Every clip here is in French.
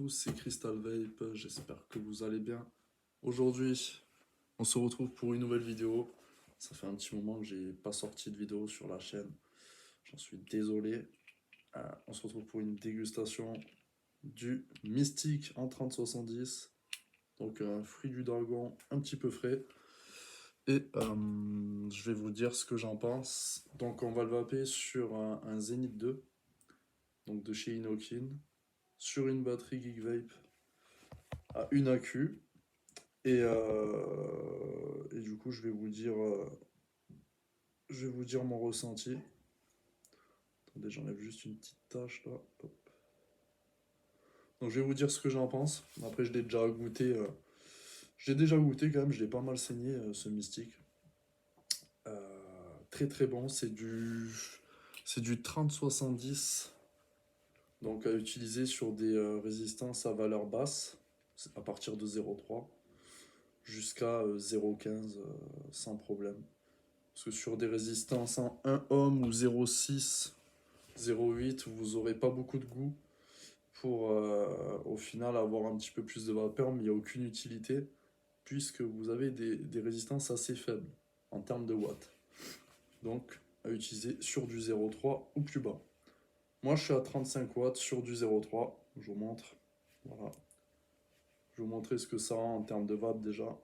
tous, c'est Crystal Vape, j'espère que vous allez bien. Aujourd'hui, on se retrouve pour une nouvelle vidéo. Ça fait un petit moment que j'ai pas sorti de vidéo sur la chaîne, j'en suis désolé. On se retrouve pour une dégustation du Mystique en 3070, donc un fruit du dragon un petit peu frais. Et je vais vous dire ce que j'en pense. Donc on va le vaper sur un Zenith 2, donc de chez Inokin, sur une batterie Geek Vape à une accu. Et du coup, je vais vous dire mon ressenti. Attendez, j'enlève juste une petite tâche là. Hop. Donc, je vais vous dire ce que j'en pense. Après, je l'ai déjà goûté. J'ai déjà goûté quand même. Je l'ai pas mal saigné ce mystique. Très très bon. C'est du 30-70. Donc, à utiliser sur des résistances à valeur basse. À partir de 0,3 jusqu'à 0,15 sans problème. Parce que sur des résistances en 1 ohm ou 0,6, 0,8, vous n'aurez pas beaucoup de goût pour au final avoir un petit peu plus de vapeur, mais il n'y a aucune utilité puisque vous avez des résistances assez faibles en termes de watts. Donc à utiliser sur du 0,3 ou plus bas. Moi je suis à 35 watts sur du 0,3, je vous montre. Voilà. Je vais vous montrer ce que ça rend en termes de vape déjà.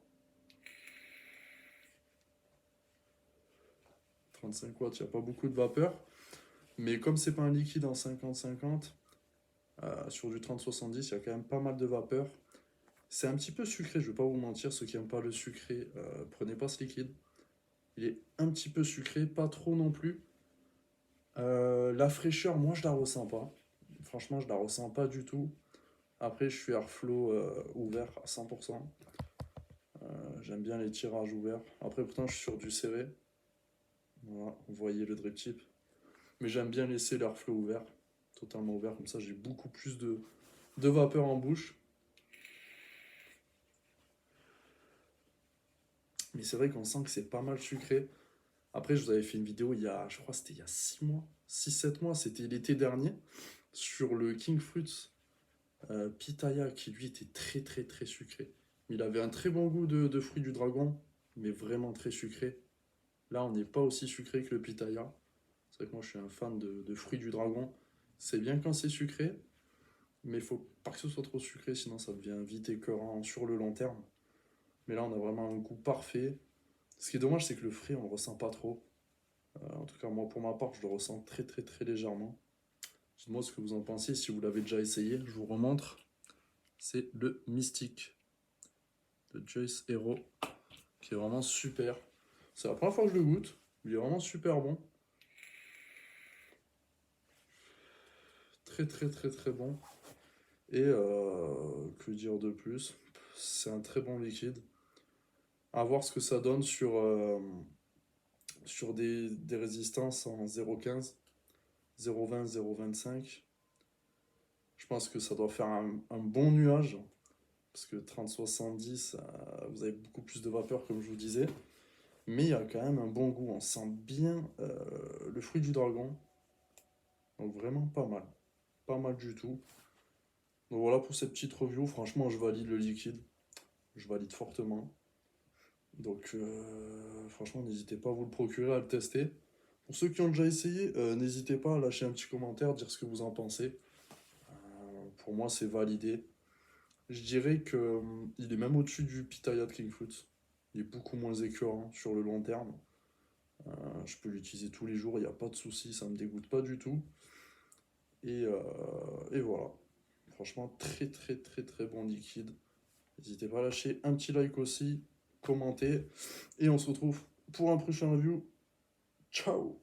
35 watts, il n'y a pas beaucoup de vapeur. Mais comme c'est pas un liquide en 50-50, sur du 30-70, il y a quand même pas mal de vapeur. C'est un petit peu sucré, je vais pas vous mentir, ceux qui n'aiment pas le sucré, prenez pas ce liquide. Il est un petit peu sucré, pas trop non plus. La fraîcheur, moi je la ressens pas. Franchement, je la ressens pas du tout. Après, je suis airflow ouvert à 100%. J'aime bien les tirages ouverts. Après, pourtant, je suis sur du serré. Voilà, vous voyez le drip tip. Mais j'aime bien laisser l'airflow ouvert, totalement ouvert, comme ça j'ai beaucoup plus de vapeur en bouche. Mais c'est vrai qu'on sent que c'est pas mal sucré. Après, je vous avais fait une vidéo il y a, je crois, c'était il y a 6 mois, 6-7 mois, c'était l'été dernier, sur le King Fruits Pitaya, qui lui était très très très sucré. Il avait un très bon goût de fruit du dragon, mais vraiment très sucré. Là, on n'est pas aussi sucré que le Pitaya. C'est vrai que moi, je suis un fan de fruits du dragon. C'est bien quand c'est sucré, mais il faut pas que ce soit trop sucré, sinon ça devient vite écœurant sur le long terme. Mais là, on a vraiment un goût parfait. Ce qui est dommage, c'est que le frais, on le ressent pas trop. En tout cas, moi, pour ma part, je le ressens très, très, très légèrement. Dites-moi ce que vous en pensez, si vous l'avez déjà essayé. Je vous remontre. C'est le Mystique de Joyce Hero, qui est vraiment super. C'est la première fois que je le goûte. Il est vraiment super bon. Très, très, très, très bon. Et que dire de plus? C'est un très bon liquide. À voir ce que ça donne sur des résistances en 0,15, 0,20, 0,25. Je pense que ça doit faire un bon nuage. Parce que 30-70, vous avez beaucoup plus de vapeur, comme je vous disais. Mais il y a quand même un bon goût. On sent bien le fruit du dragon. Donc vraiment pas mal. Pas mal du tout. Donc voilà pour cette petite review. Franchement, je valide le liquide. Je valide fortement. Donc franchement, n'hésitez pas à vous le procurer, à le tester. Pour ceux qui ont déjà essayé, n'hésitez pas à lâcher un petit commentaire, dire ce que vous en pensez. Pour moi, c'est validé. Je dirais que il est même au-dessus du Pitaya de King Fruits. Il est beaucoup moins écœurant sur le long terme. Je peux l'utiliser tous les jours, il n'y a pas de souci, ça me dégoûte pas du tout. Et voilà. Franchement, très très très très bon liquide. N'hésitez pas à lâcher un petit like aussi, commenter. Et on se retrouve pour un prochain review. Ciao!